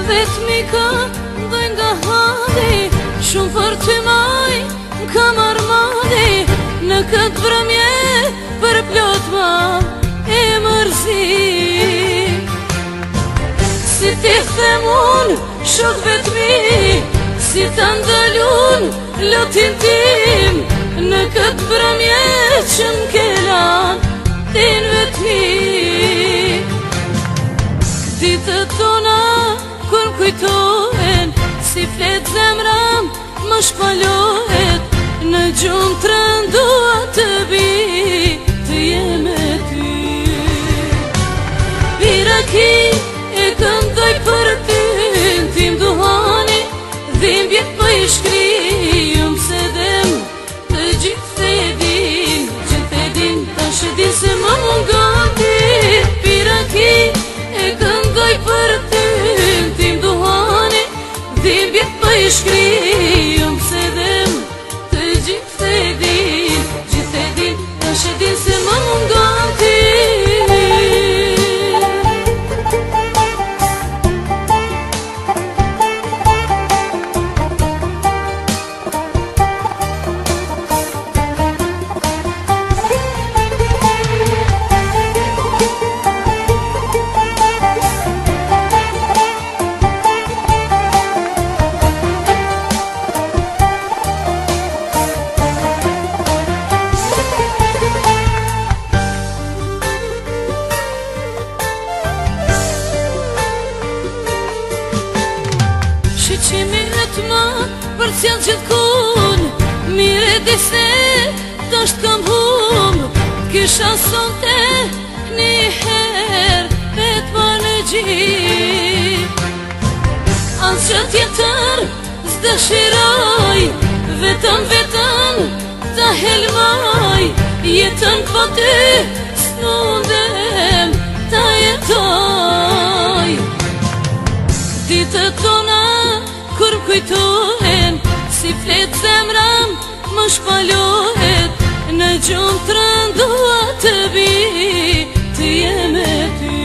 Vetëmi ka dhe nga hadi, shumë për ty maj ka marmadi. Në këtë vrëmje për plot ma e mërzi. Si ti them unë shok vetëmi, si të ndalun lotin tim. Në këtë vrëmje që m'kelan tin vetëmi. Ditët tona kur m'kujtohen, si flet zemram më shpalohet. Në gjumë të rëndua të bi, të jeme ty. Piraki e këndoj për ty, tim duhani, dhim vjet për i shkrijum. Se dem të gjithë e din, ta shedin se më mungon ti. Piraki e këndoj për ty, tim duhani, dhim vjet për i shkrijum. Se dem të gjithë e din, ta shedin se më mungon ti. Shqyqimet ma për cjell gjithë kun, mire di se t'ashtë kam hum. Kisha sonte një her vet ma në gjit. As që tjetër s'dëshiroj, vetëm ta helmoj. Jetën po ty s'mundem ta jetoj. Ditët tona kur m'kujtohen, si flet zemram më shpalohet. Në gjumë të rëndua të bi, të jeme ty.